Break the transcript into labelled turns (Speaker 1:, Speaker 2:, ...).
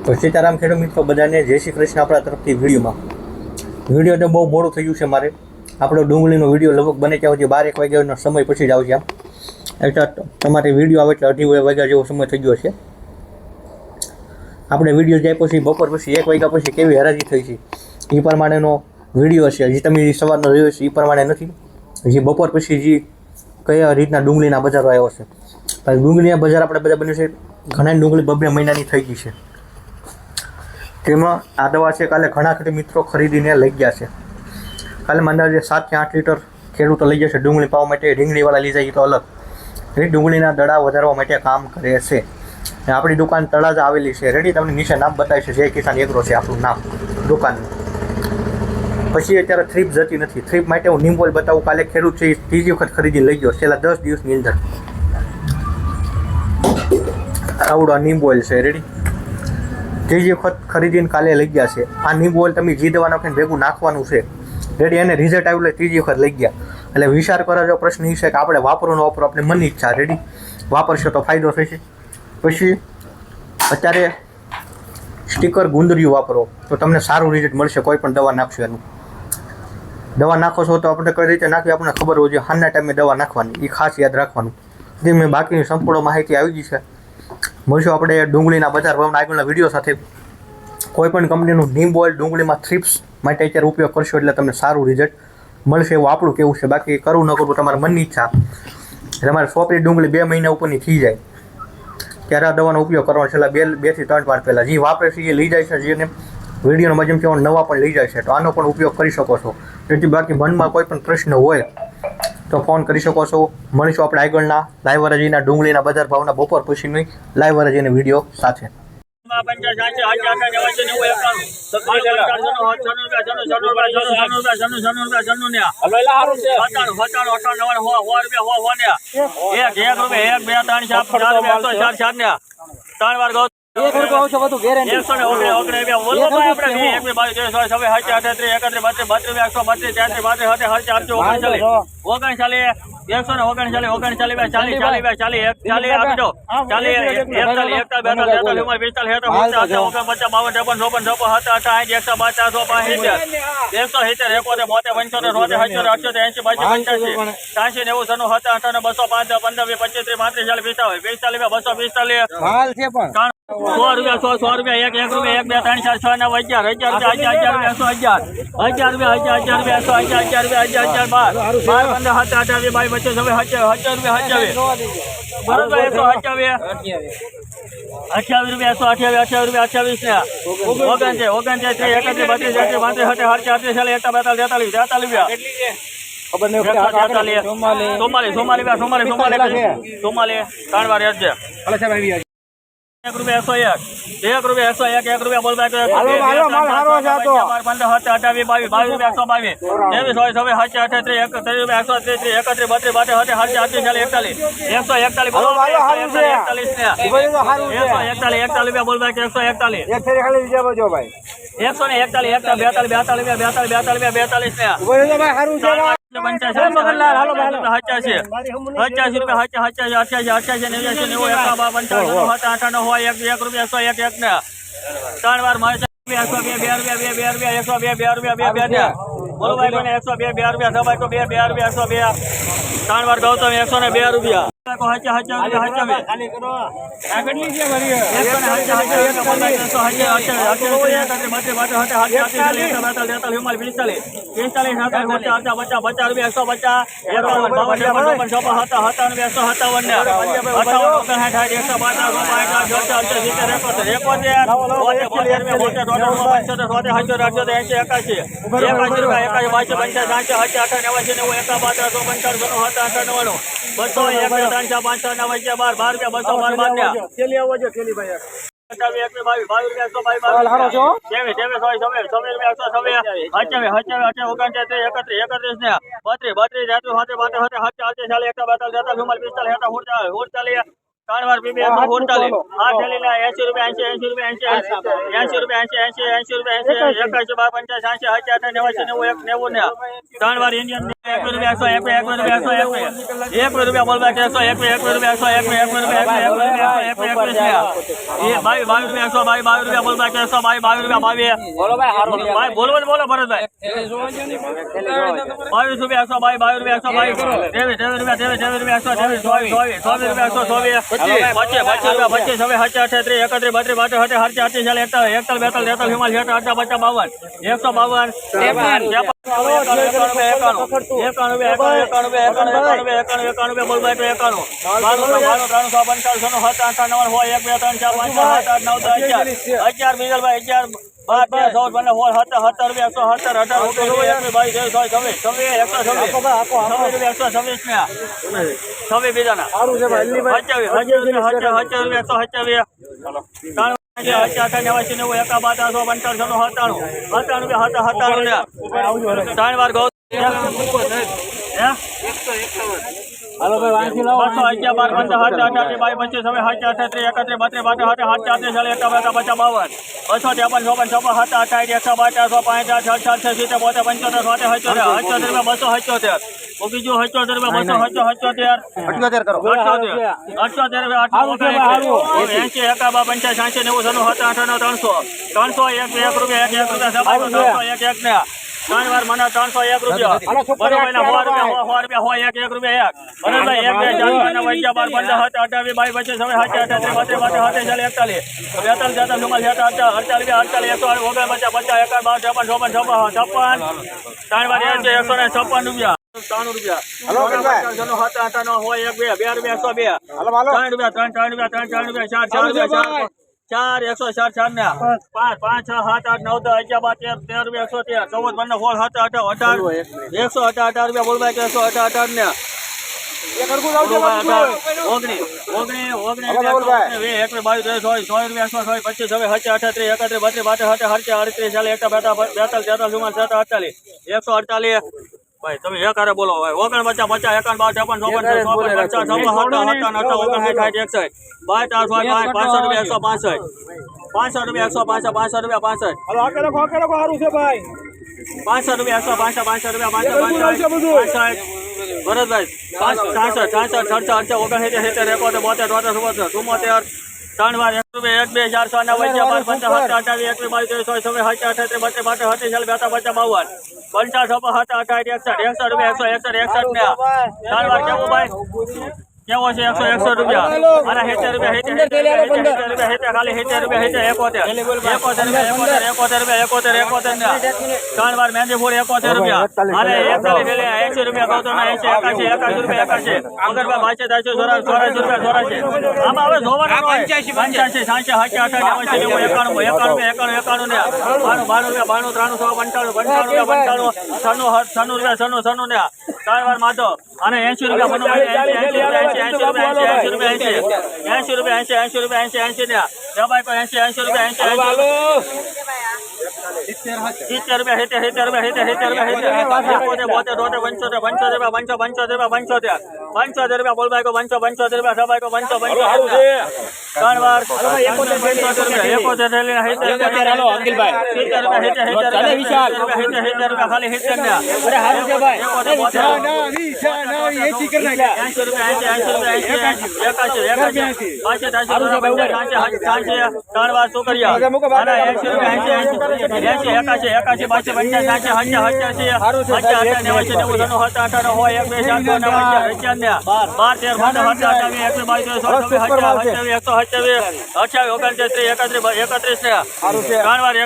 Speaker 1: તો સીતારામ ખેડૂત મિત્રો બધાને જય શ્રી કૃષ્ણ આપણા તરફથી વિડીયો તો બહુ મોડું થઈ ગયું છે મારે આપણો ડુંગળીનો વિડીયો લગભગ બને ત્યાં સુધી 12-1 વાગ્યાનો સમય પછી જ આવશે આમ એટલે તમારે વિડીયો આવે એટલે 2:30 વાગ્યા જેવો સમય થઈ ગયો છે આપણે વિડીયો જાય પછી બપોર પછી 1 વાગ્યા પછી કેવી હરાજી થઈ છે એ પ્રમાણેનો વિડીયો છે હજી તમે સવારનો જોયો છે એ પ્રમાણે નથી હજી બપોર પછી જે કયા રીતના ડુંગળીના બજારો આવ્યો છે ડુંગળીના બજાર આપણે બધા બન્યું છે ઘણા ડુંગળી 2 મહિનાની થઈ ગઈ છે તેમાં આ દવા છે કાલે ઘણા ખેડૂત મિત્રો ખરીદીને લઈ ગયા છે કાલે અંદાજે 7 થી 8 લીટર ખેડૂતો લઈ જશે ડુંગળી પાવા માટે રીંગણીવાળા લઈ જાય તો અલગ એ ડુંગળીના દડા વધારવા માટે કામ કરે છે આપણી દુકાન તળાજા આવેલી છે રેડી તમને નીચે નામ બતાવી છે જય કિસાન એગ્રો છે આપણું નામ દુકાનનું પછી અત્યારે થ્રીપ જતી નથી થ્રીપ માટે હું નીમ ઓઇલ બતાવું કાલે ખેડૂત છે ત્રીજી વખત ખરીદી લઈ ગયો છેલ્લા 10 દિવસની અંદર આવડો નીમ ઓઇલ છે રેડી ત્રીજી વખત ખરીદીને કાલે લઈ ગયા છે આ નીંબુ ઓઇલ તમે જી દવા નાખીને ભેગું નાખવાનું છે રેડી એને રિઝલ્ટ આવ્યું એટલે ત્રીજી વખત લઈ ગયા એટલે વિચાર કરો પ્રશ્ન એ છે કે આપણે વાપરો ન વાપરો આપણે મનની ઈચ્છા રેડી વાપરશો તો ફાયદો થશે પછી અત્યારે સ્ટીકર ગુંદરિયું વાપરો તો તમને સારું રિઝલ્ટ મળશે કોઈ પણ દવા નાખશો એનું દવા નાખો છો તો આપણે કઈ રીતે નાખવી આપણને ખબર હોવી જોઈએ હાલના ટાઈમે દવા નાખવાની એ ખાસ યાદ રાખવાનું જે મેં બાકીની સંપૂર્ણ માહિતી આવી ગઈ છે મળશું આપણે ડુંગળીના બજાર ભાવના આગળના વિડીયો સાથે કોઈ પણ કંપનીનું નીમ ઓઇલ ડુંગળીમાં થ્રીપ્સ માટે અત્યારે ઉપયોગ કરશો એટલે તમને સારું રિઝલ્ટ મળશે એવું આપણું કેવું છે બાકી કરવું ન કરવું તમારા મનની ઈચ્છા તમારે સોંપડી ડુંગળી 2 મહિના ઉપરની થઈ જાય ત્યારે આ દવાનો ઉપયોગ કરવાનો છેલ્લા 2 થી 3 વાર પહેલાં જે વાપરે છે એ લઈ જાય છે જેને વિડીયોના માધ્યમથી નવા પણ લઈ જાય છે તો આનો પણ ઉપયોગ કરી શકો છો જેથી બાકી મનમાં કોઈ પણ પ્રશ્ન હોય તો ફોન કરી શકો છો મળીશું આપણે આગળના લાઈવ વરાજીના ડુંગળીના બજાર ભાવના બપોર પછીની લાઈવ વરાજીના વિડીયો સાથે
Speaker 2: ત્રણ વાર પીબી 148 આ થેલીના 80 રૂપિયા 80 રૂપિયા 80 રૂપિયા 81 રૂપિયા 81 81 ત્રણ વાર ઇન્ડિયન 1 રૂપિયા 1 રૂપિયા બોલવા 121 રૂપિયા 121 રૂપિયા 22 રૂપિયા બોલવા 122 રૂપિયા બોલો ભાઈ હારો ભાઈ બોલો ભરતભાઈ 22 રૂપિયા 122 રૂપિયા 122 રૂપિયા 123 हेलो भाई वांची लो 211 12 15 18 22 25 28 31 32 ત્રણ વાર મને 301 રૂપિયા ચાર 104 4 ને 5 5 6 7 8 9 10 11 12 13 14 113 14 15 16 17 18 118 રૂપિયા બોલવા 118 ને ભાઈ તમે એક હારે બોલો ભાઈ 49 50 51 52 53 500 રૂપિયા 165 સારું છે ભાઈ 500 રૂપિયા 165 ભરતભાઈ 3 વાર 1 રૂપિયા 1 2 4 6 9 કેવો છે 161 રૂપિયા અને 70 રૂપિયા ખાલી 70 રૂપિયા 71 ત્રણ વાર મહેંદી ફૂલ 71 રૂપિયા અને 80 રૂપિયા કહો 81 રૂપિયા 82 રૂપિયા આમાં હવે જોવાનું 85 ત્રણ વાર માધવ અને 80 રૂપિયા 80 ત્રણ વાર